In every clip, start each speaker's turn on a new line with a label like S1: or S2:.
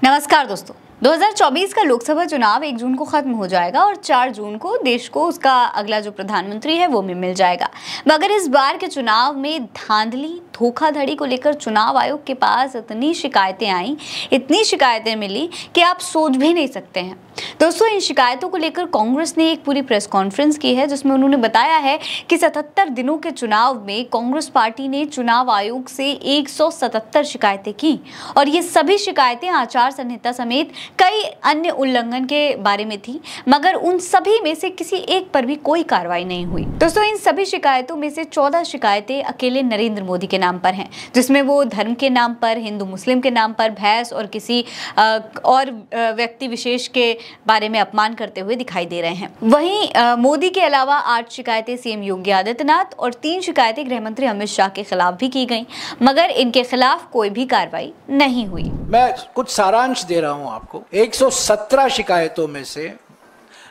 S1: नमस्कार दोस्तों, 2024 का लोकसभा चुनाव 1 जून को खत्म हो जाएगा और 4 जून को देश को उसका अगला जो प्रधानमंत्री है वो भी मिल जाएगा। मगर इस बार के चुनाव में धांधली धोखाधड़ी को लेकर चुनाव आयोग के पास इतनी शिकायतें आई, इतनी शिकायतें मिली कि आप सोच भी नहीं सकते हैं। दोस्तों, इन शिकायतों को लेकर कांग्रेस ने एक पूरी प्रेस कॉन्फ्रेंस की है जिसमें उन्होंने बताया है कि 77 दिनों के चुनाव में कांग्रेस पार्टी ने चुनाव आयोग से 177 शिकायतें की और ये सभी शिकायतें आचार संहिता समेत कई अन्य उल्लंघन के बारे में थी, मगर उन सभी में से किसी एक पर भी कोई कार्रवाई नहीं हुई। दोस्तों, इन सभी शिकायतों में से 14 शिकायतें अकेले नरेंद्र मोदी के नाम पर हैं, जिसमें वो धर्म के नाम पर, हिंदू मुस्लिम के नाम पर, भैंस और किसी और व्यक्ति विशेष के बारे में अपमान करते हुए दिखाई दे रहे हैं। वहीं मोदी के अलावा 8 शिकायतें सीएम योगी आदित्यनाथ और 3 शिकायतें गृह मंत्री अमित शाह के खिलाफ भी की गईं, मगर इनके खिलाफ कोई भी कार्रवाई नहीं हुई।
S2: मैं कुछ सारांश दे रहा हूं आपको। 117 शिकायतों में से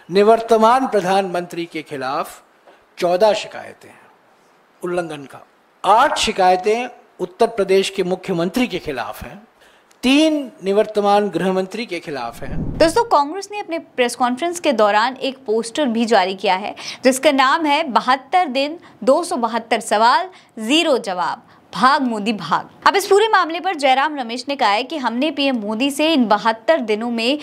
S2: निवर्तमान प्रधानमंत्री के खिलाफ 14 शिकायतें हैं उल्लंघन का, 8 शिकायतें उत्तर प्रदेश के मुख्यमंत्री के खिलाफ हैं, 3 निवर्तमान गृह मंत्री के खिलाफ हैं।
S1: दोस्तों, कांग्रेस ने अपने प्रेस कॉन्फ्रेंस के दौरान एक पोस्टर भी जारी किया है जिसका नाम है 72 दिन 272 सवाल, 0 जवाब, भाग मोदी भाग। अब इस पूरे मामले पर जयराम रमेश ने कहा है कि हमने पीएम मोदी से इन 72 दिनों में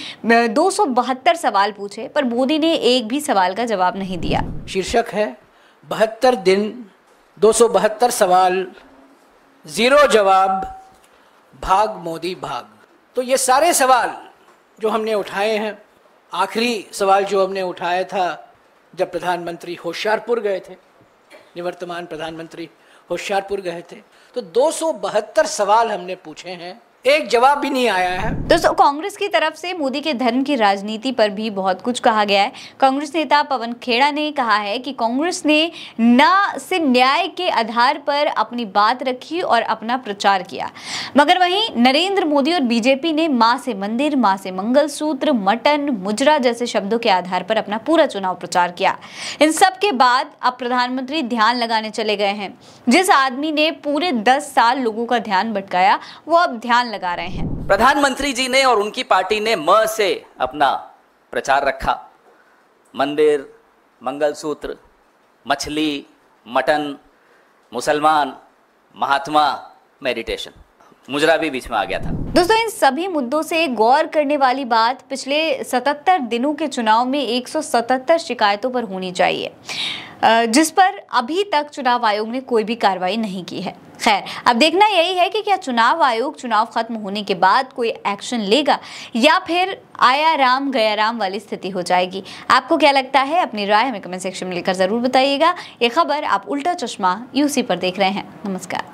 S1: 272 सवाल पूछे, पर मोदी ने एक भी सवाल का जवाब नहीं दिया।
S2: शीर्षक है 72 दिन 272 सवाल, 0 जवाब, भाग मोदी भाग। तो ये सारे सवाल जो हमने उठाए हैं, आखिरी सवाल जो हमने उठाया था जब प्रधानमंत्री होशियारपुर गए थे, निवर्तमान प्रधानमंत्री होशियारपुर गए थे, तो 272 सवाल हमने पूछे हैं, एक जवाब भी नहीं आया है।
S1: दोस्तों, कांग्रेस की तरफ से मोदी के धर्म की राजनीति पर भी बहुत कुछ कहा गया है। कांग्रेस नेता पवन खेड़ा ने कहा है कि कांग्रेस ने न सिर्फ न्याय के आधार पर अपनी बात रखी और अपना प्रचार किया, मगर वहीं नरेंद्र मोदी और बीजेपी ने मां से मंदिर, मां से मंगलसूत्र, मटन, मुजरा जैसे शब्दों के आधार पर अपना पूरा चुनाव प्रचार किया। इन सब के बाद अब प्रधानमंत्री ध्यान लगाने चले गए हैं। जिस आदमी ने पूरे 10 साल लोगों का ध्यान भटकाया, वो अब ध्यान लगा रहे हैं।
S3: प्रधानमंत्री जी ने और उनकी पार्टी ने म से अपना प्रचार रखा। मंदिर, मंगलसूत्र, मछली, मटन, मुसलमान, महात्मा, मेडिटेशन, मुजरा भी बीच में आ गया था।
S1: दोस्तों, इन सभी मुद्दों से गौर करने वाली बात पिछले 77 दिनों के चुनाव में 177 शिकायतों पर होनी चाहिए, जिस पर अभी तक चुनाव आयोग ने कोई भी कार्रवाई नहीं की है। खैर, अब देखना यही है कि क्या चुनाव आयोग चुनाव खत्म होने के बाद कोई एक्शन लेगा या फिर आया राम गया राम वाली स्थिति हो जाएगी। आपको क्या लगता है? अपनी राय हमें कमेंट सेक्शन में लिखकर जरूर बताइएगा। ये खबर आप उल्टा चश्मा यूसी पर देख रहे हैं। नमस्कार।